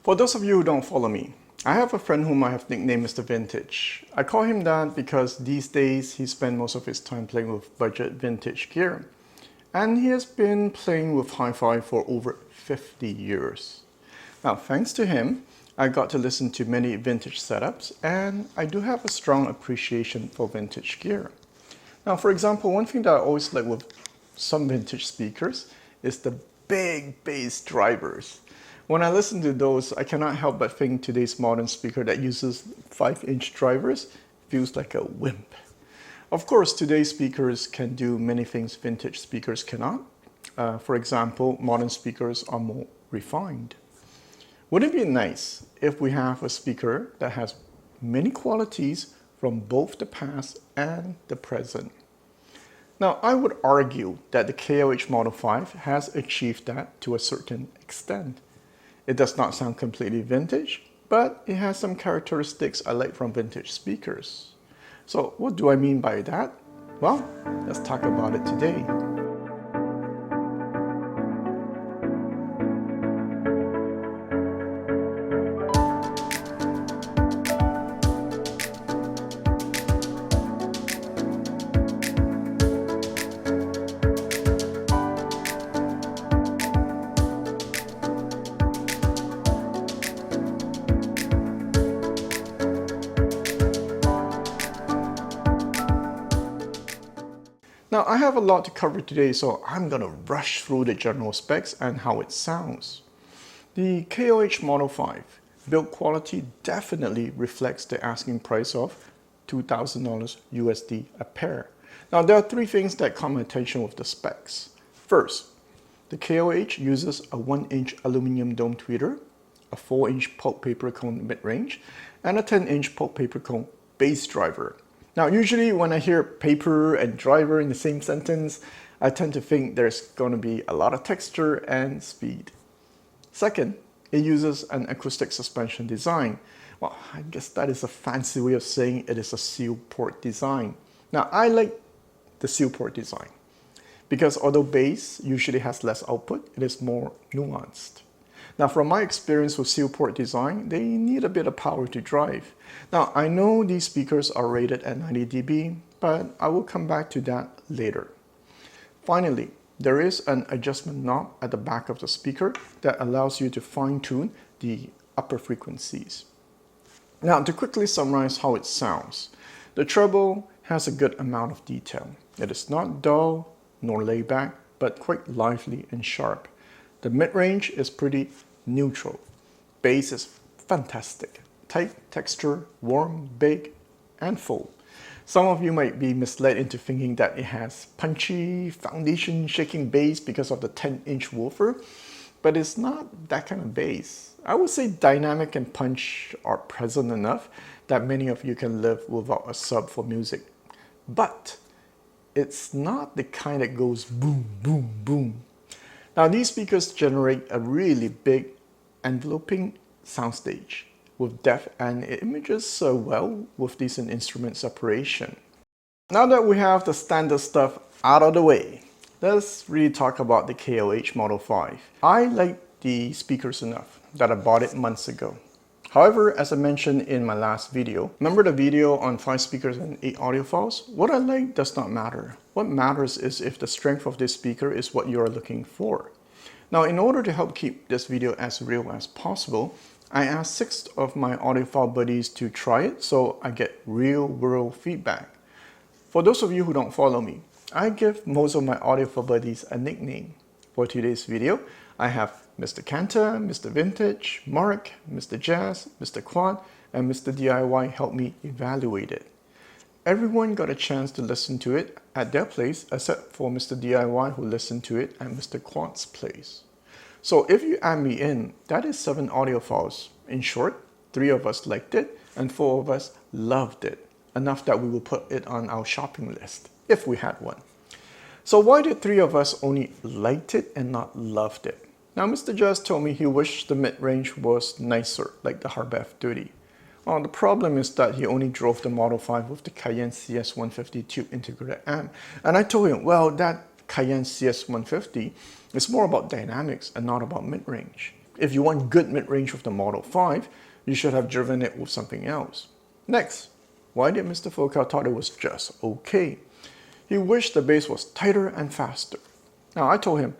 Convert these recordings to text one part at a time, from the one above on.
For those of you who don't follow me, I have a friend whom I have nicknamed Mr. Vintage. I call him that because these days he spends most of his time playing with budget vintage gear. And he has been playing with hi-fi for over 50 years. Now, thanks to him, I got to listen to many vintage setups, and I do have a strong appreciation for vintage gear. Now, for example, one thing that I always like with some vintage speakers is the big bass drivers. When I listen to those, I cannot help but think today's modern speaker that uses 5-inch drivers feels like a wimp. Of course, today's speakers can do many things vintage speakers cannot. For example, modern speakers are more refined. Wouldn't it be nice if we have a speaker that has many qualities from both the past and the present? Now, I would argue that the KLH Model 5 has achieved that to a certain extent. It does not sound completely vintage, but it has some characteristics I like from vintage speakers. So what do I mean by that? Well, let's talk about it today. Now, I have a lot to cover today, so I'm going to rush through the general specs and how it sounds. The KLH Model 5 build quality definitely reflects the asking price of $2,000 USD a pair. Now, there are three things that caught my attention with the specs. First, the KLH uses a 1-inch aluminum dome tweeter, a 4-inch pulp paper cone mid-range, and a 10-inch pulp paper cone bass driver. Now, usually when I hear paper and driver in the same sentence, I tend to think there's going to be a lot of texture and speed. Second, it uses an acoustic suspension design. Well, I guess that is a fancy way of saying it is a seal port design. Now, I like the seal port design because although bass usually has less output, it is more nuanced. Now, from my experience with seal port design, they need a bit of power to drive. Now, I know these speakers are rated at 90 dB, but I will come back to that later. Finally, there is an adjustment knob at the back of the speaker that allows you to fine-tune the upper frequencies. Now, to quickly summarize how it sounds, the treble has a good amount of detail. It is not dull nor laid back, but quite lively and sharp. The mid-range is pretty neutral. Bass is fantastic. Tight texture, warm, big, and full. Some of you might be misled into thinking that it has punchy, foundation-shaking bass because of the 10-inch woofer, but it's not that kind of bass. I would say dynamic and punch are present enough that many of you can live without a sub for music. But it's not the kind that goes boom, boom, boom. Now, these speakers generate a really big enveloping soundstage with depth, and it images so well with decent instrument separation. Now that we have the standard stuff out of the way, let's really talk about the KLH Model 5. I like the speakers enough that I bought it months ago. However, as I mentioned in my last video, remember the video on 5 speakers and 8 audiophiles? What I like does not matter. What matters is if the strength of this speaker is what you are looking for. Now, in order to help keep this video as real as possible, I asked 6 of my audiophile buddies to try it so I get real-world feedback. For those of you who don't follow me, I give most of my audiophile buddies a nickname. For today's video, I have Mr. Kanta, Mr. Vintage, Mark, Mr. Jazz, Mr. Quad, and Mr. DIY help me evaluate it. Everyone got a chance to listen to it at their place except for Mr. DIY who listened to it at Mr. Quad's place. So if you add me in, that is 7 audiophiles. In short, 3 of us liked it and 4 of us loved it, enough that we will put it on our shopping list, if we had one. So why did 3 of us only liked it and not loved it? Now, Mr. Jazz told me he wished the mid-range was nicer, like the Harb F30. Well, the problem is that he only drove the Model 5 with the Cayin CS150 tube integrated amp. And I told him, well, that Cayin CS150 is more about dynamics and not about mid-range. If you want good mid-range with the Model 5, you should have driven it with something else. Next, why did Mr. Focal thought it was just okay? He wished the bass was tighter and faster. Now I told him,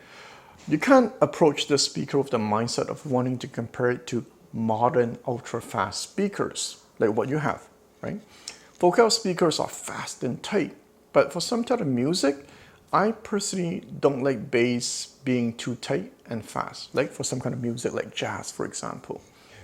you can't approach this speaker with the mindset of wanting to compare it to modern ultra-fast speakers, like what you have, right? Focal speakers are fast and tight, but for some type of music, I personally don't like bass being too tight and fast, like for some kind of music like jazz, for example.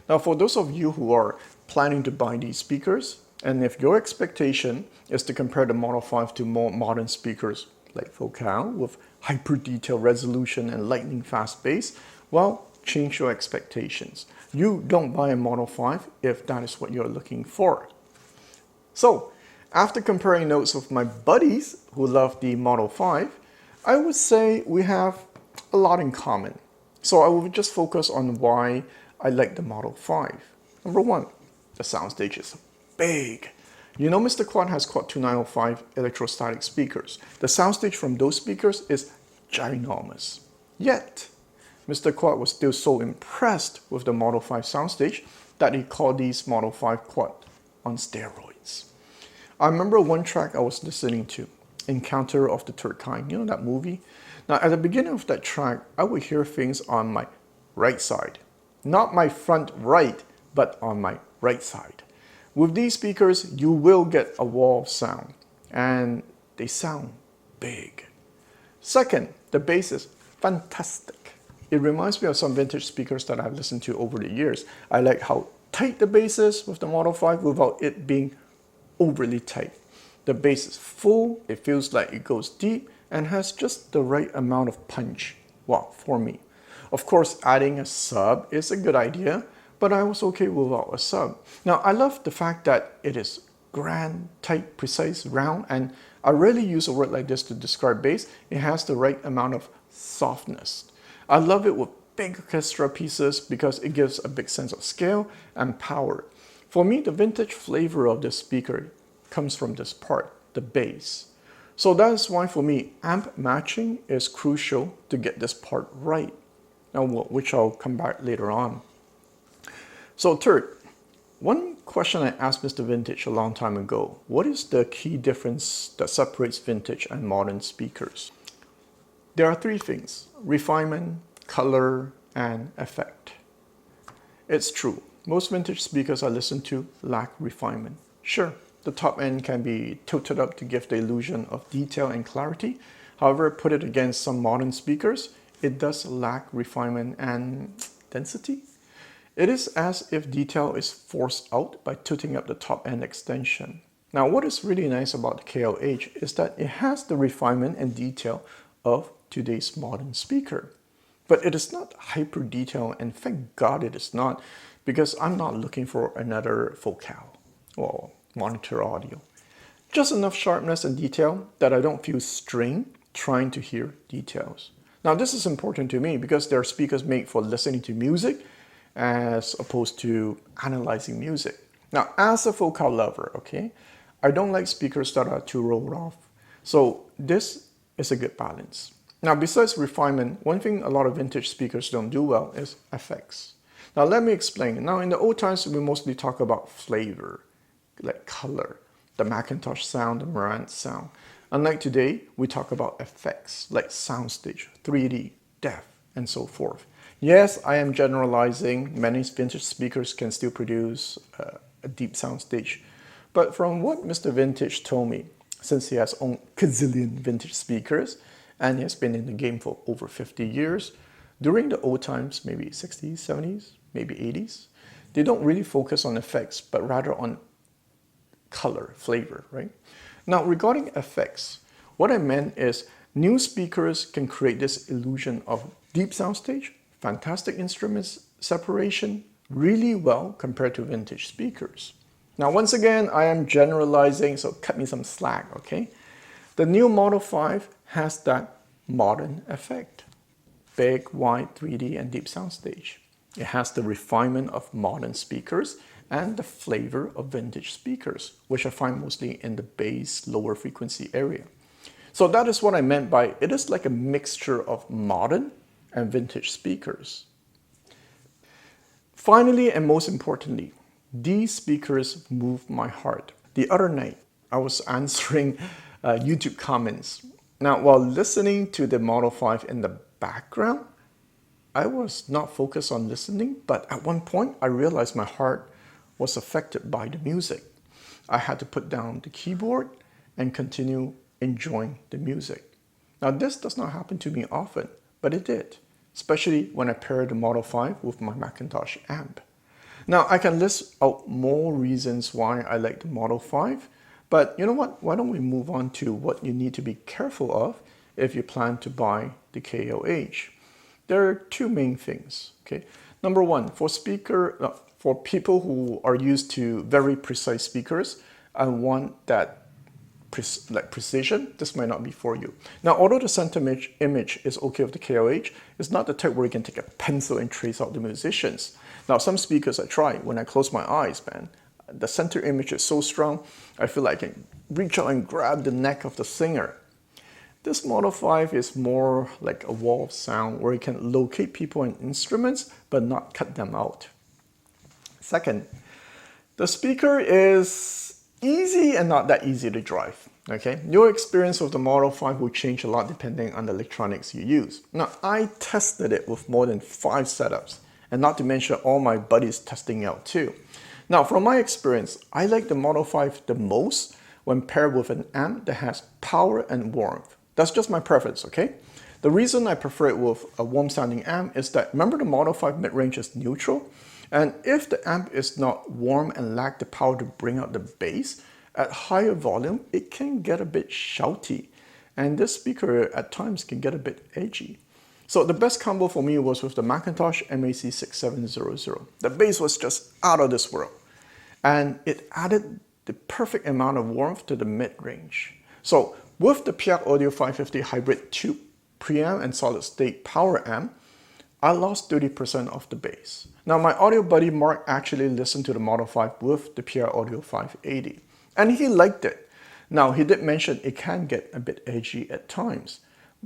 Now, for those of you who are planning to buy these speakers, and if your expectation is to compare the Model 5 to more modern speakers like Focal with hyper detailed resolution and lightning fast bass, well, change your expectations. You don't buy a Model 5 if that is what you're looking for. So, after comparing notes with my buddies who love the Model 5, I would say we have a lot in common. So I will just focus on why I like the Model 5. Number one, the soundstage is big. You know Mr. Quad has Quad 2905 electrostatic speakers. The soundstage from those speakers is ginormous. Yet, Mr. Quad was still so impressed with the Model 5 soundstage that he called these Model 5 Quad on steroids. I remember one track I was listening to, Encounter of the Third Kind, you know that movie? Now at the beginning of that track, I would hear things on my right side. Not my front right, but on my right side. With these speakers, you will get a wall of sound, and they sound big. Second, the bass is fantastic. It reminds me of some vintage speakers that I've listened to over the years. I like how tight the bass is with the Model 5 without it being overly tight. The bass is full, it feels like it goes deep, and has just the right amount of punch, well, for me. Of course, adding a sub is a good idea, but I was okay without a sub. Now, I love the fact that it is grand, tight, precise, round, and I rarely use a word like this to describe bass. It has the right amount of softness. I love it with big orchestra pieces because it gives a big sense of scale and power. For me, the vintage flavor of this speaker comes from this part, the bass. So that is why for me, amp matching is crucial to get this part right. Now, which I'll come back later on. So third, one question I asked Mr. Vintage a long time ago, what is the key difference that separates vintage and modern speakers? There are three things: refinement, color, and effect. It's true, most vintage speakers I listen to lack refinement. Sure, the top end can be tilted up to give the illusion of detail and clarity. However, put it against some modern speakers, it does lack refinement and density. It is as if detail is forced out by tilting up the top end extension. Now, what is really nice about the KLH is that it has the refinement and detail of today's modern speaker. But it is not hyper detailed, and thank God it is not, because I'm not looking for another Focal or monitor audio. Just enough sharpness and detail that I don't feel strained trying to hear details. Now, this is important to me because there are speakers made for listening to music as opposed to analyzing music. Now, as a Focal lover, okay, I don't like speakers that are too rolled off. So this is a good balance. Now, besides refinement, one thing a lot of vintage speakers don't do well is effects. Now, let me explain. Now, in the old times, we mostly talk about flavor, like color, the Mcintosh sound, the Marantz sound. Unlike today, we talk about effects like soundstage, 3D, depth, and so forth. Yes, I am generalizing. Many vintage speakers can still produce a deep soundstage. But from what Mr. Vintage told me, since he has owned gazillion vintage speakers and he has been in the game for over 50 years, during the old times, maybe 60s, 70s, maybe 80s, they don't really focus on effects, but rather on color, flavor, right? Now, regarding effects, what I meant is new speakers can create this illusion of deep soundstage, fantastic instruments separation, really well compared to vintage speakers. Now, once again, I am generalizing, so cut me some slack, okay? The new Model 5 has that modern effect. Big, wide, 3D, and deep soundstage. It has the refinement of modern speakers and the flavor of vintage speakers, which I find mostly in the bass, lower frequency area. So that is what I meant by it is like a mixture of modern and vintage speakers. Finally, and most importantly, these speakers move my heart. The other night, I was answering YouTube comments. Now, while listening to the Model 5 in the background, I was not focused on listening, but at one point, I realized my heart was affected by the music. I had to put down the keyboard and continue enjoying the music. Now, this does not happen to me often, but it did, especially when I paired the Model 5 with my Mcintosh amp. Now, I can list out more reasons why I like the Model 5, but you know what? Why don't we move on to what you need to be careful of if you plan to buy the KLH. There are two main things, okay? Number one, for people who are used to very precise speakers and want that precision, this might not be for you. Now, although the center image is okay with the KLH, it's not the type where you can take a pencil and trace out the musicians. Now, some speakers I try, when I close my eyes, man, the center image is so strong, I feel like I can reach out and grab the neck of the singer. This Model 5 is more like a wall of sound where you can locate people and instruments, but not cut them out. Second, the speaker is easy and not that easy to drive. Okay, your experience with the Model 5 will change a lot depending on the electronics you use. Now, I tested it with more than 5 setups, and not to mention all my buddies testing out too. Now, from my experience, I like the Model 5 the most when paired with an amp that has power and warmth. That's just my preference, okay? The reason I prefer it with a warm sounding amp is that, remember the Model 5 mid-range is neutral? And if the amp is not warm and lack the power to bring out the bass, at higher volume, it can get a bit shouty. And this speaker at times can get a bit edgy. So the best combo for me was with the Mcintosh MAC 6700. The bass was just out of this world. And it added the perfect amount of warmth to the mid-range. So with the PierAudio 550 hybrid Tube Preamp and solid-state power amp, I lost 30% of the bass. Now, my audio buddy Mark actually listened to the Model 5 with the PierAudio 580, and he liked it. Now, he did mention it can get a bit edgy at times.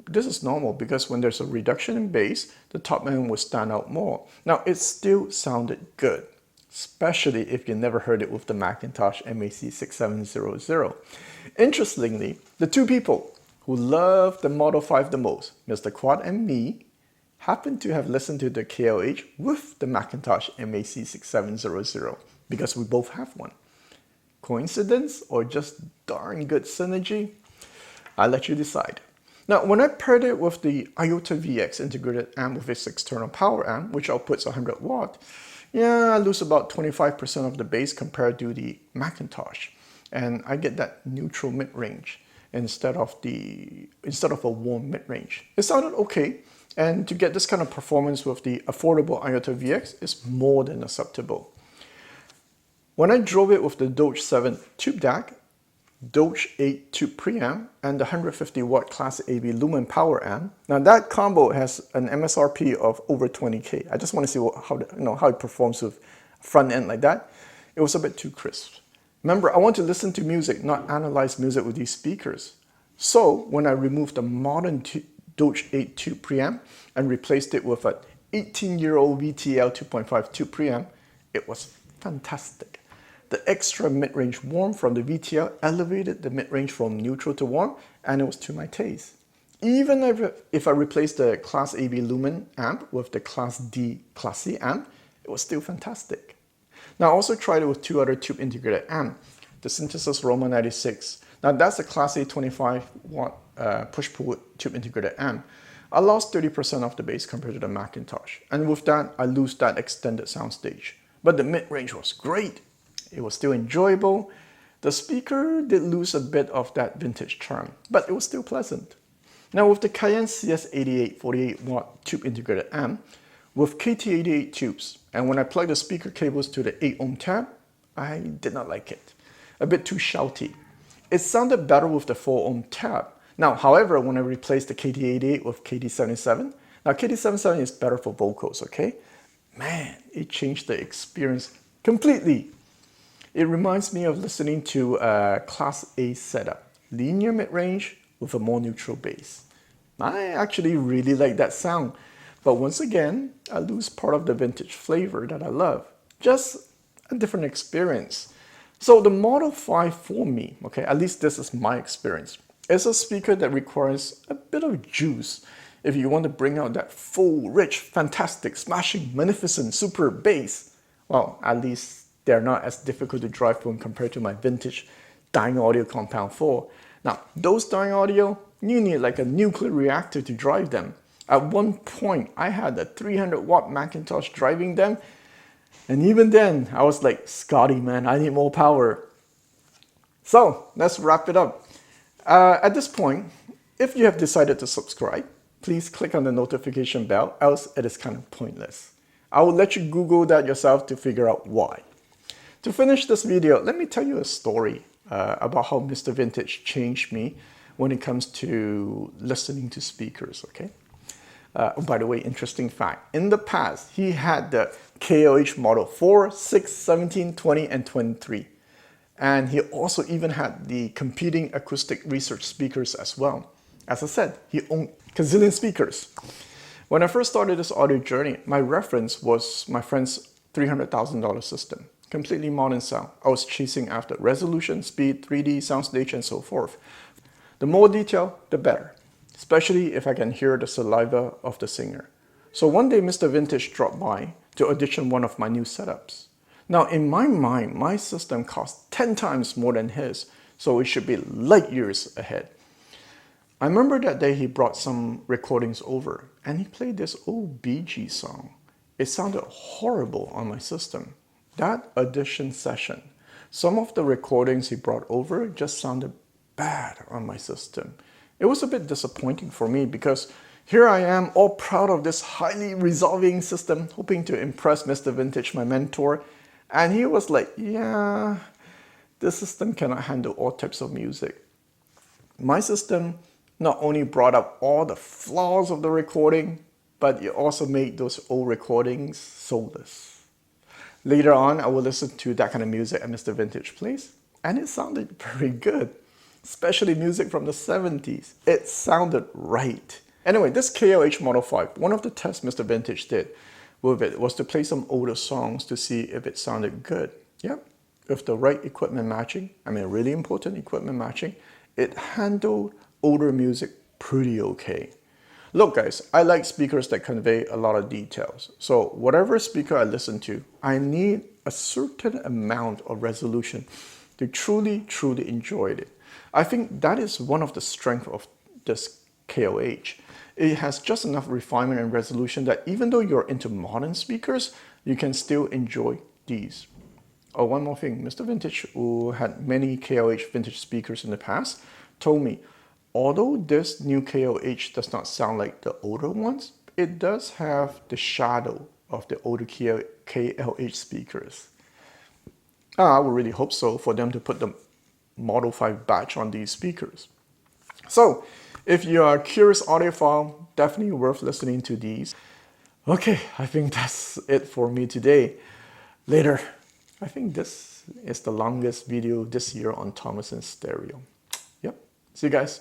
This is normal because when there's a reduction in bass, the top end will stand out more. Now, it still sounded good, especially if you never heard it with the Mcintosh MAC 6700. Interestingly, the two people who love the Model 5 the most, Mr. Quad and me, happen to have listened to the KLH with the Mcintosh MAC 6700 because we both have one. Coincidence or just darn good synergy? I'll let you decide. Now, when I paired it with the IOTAVX integrated amp with its external power amp, which outputs 100 watt, yeah, I lose about 25% of the bass compared to the Mcintosh. And I get that neutral mid-range instead of a warm mid-range. It sounded okay, and to get this kind of performance with the affordable IOTAVX is more than acceptable. When I drove it with the Doge 7 Tube DAC, Doge 8 Tube Preamp, and the 150 watt Class AB Lumen power amp, now that combo has an MSRP of over 20K. I just want to see how it performs with front end like that. It was a bit too crisp. Remember, I want to listen to music, not analyze music with these speakers. So when I removed the modern Doge 8 Tube Preamp and replaced it with an 18-year-old VTL 2.5 Tube Preamp, it was fantastic. The extra mid-range warmth from the VTL elevated the mid-range from neutral to warm, and it was to my taste. Even if I replaced the Class AB Lumen amp with the Class D Class C amp, it was still fantastic. Now, I also tried it with two other tube integrated amp, the Synthesis Roma 96. Now, that's a Class A 25 watt push-pull tube integrated amp. I lost 30% of the bass compared to the Mcintosh, and with that, I lose that extended soundstage. But the mid-range was great. It was still enjoyable. The speaker did lose a bit of that vintage charm, but it was still pleasant. Now with the Cayin CS88 48 watt tube integrated amp with KT88 tubes, and when I plugged the speaker cables to the 8 ohm tab, I did not like it. A bit too shouty. It sounded better with the 4 ohm tab. Now, however, when I replaced the KT88 with KT77, now KT77 is better for vocals, okay? Man, it changed the experience completely. It reminds me of listening to a Class A setup, linear mid-range with a more neutral bass. I actually really like that sound. But once again, I lose part of the vintage flavor that I love. Just a different experience. So the Model 5 for me, okay, at least this is my experience, is a speaker that requires a bit of juice if you want to bring out that full, rich, fantastic, smashing, magnificent, super bass. Well, at least they're not as difficult to drive when compared to my vintage dying audio Compound 4. Now, those dying audio, you need like a nuclear reactor to drive them. At one point, I had a 300-watt Mcintosh driving them, and even then, I was like, Scotty, man, I need more power. So, let's wrap it up. At this point, if you have decided to subscribe, please click on the notification bell, else it is kind of pointless. I will let you Google that yourself to figure out why. To finish this video, let me tell you a story about how Mr. Vintage changed me when it comes to listening to speakers, okay? Oh, by the way, interesting fact. In the past, he had the KLH Model 4, 6, 17, 20, and 23. And he also even had the competing acoustic research speakers as well. As I said, he owned gazillion speakers. When I first started this audio journey, my reference was my friend's $300,000 system. Completely modern sound. I was chasing after resolution, speed, 3D, soundstage, and so forth. The more detail, the better. Especially if I can hear the saliva of the singer. So one day Mr. Vintage dropped by to audition one of my new setups. Now in my mind, my system cost 10 times more than his, so it should be light years ahead. I remember that day he brought some recordings over and he played this old Bee Gees song. It sounded horrible on my system. That audition session, some of the recordings he brought over just sounded bad on my system. It was a bit disappointing for me because here I am all proud of this highly resolving system, hoping to impress Mr. Vintage, my mentor. And he was like, yeah, this system cannot handle all types of music. My system not only brought up all the flaws of the recording, but it also made those old recordings soulless. Later on, I will listen to that kind of music at Mr. Vintage plays, and it sounded very good. Especially music from the 70s. It sounded right. Anyway, this KLH Model 5, one of the tests Mr. Vintage did with it was to play some older songs to see if it sounded good. Yep, with the right equipment matching, I mean really important equipment matching, it handled older music pretty okay. Look guys, I like speakers that convey a lot of details. So whatever speaker I listen to, I need a certain amount of resolution to truly enjoy it. I think that is one of the strengths of this KLH. It has just enough refinement and resolution that even though you're into modern speakers, you can still enjoy these. Oh, one more thing. Mr. Vintage, who had many KLH vintage speakers in the past, told me, although this new KLH does not sound like the older ones, it does have the shadow of the older KLH speakers. I would really hope so for them to put the Model 5 badge on these speakers. So, if you are a curious audiophile, definitely worth listening to these. Okay, I think that's it for me today. Later, I think this is the longest video this year on Thomasson Stereo. Yep, see you guys.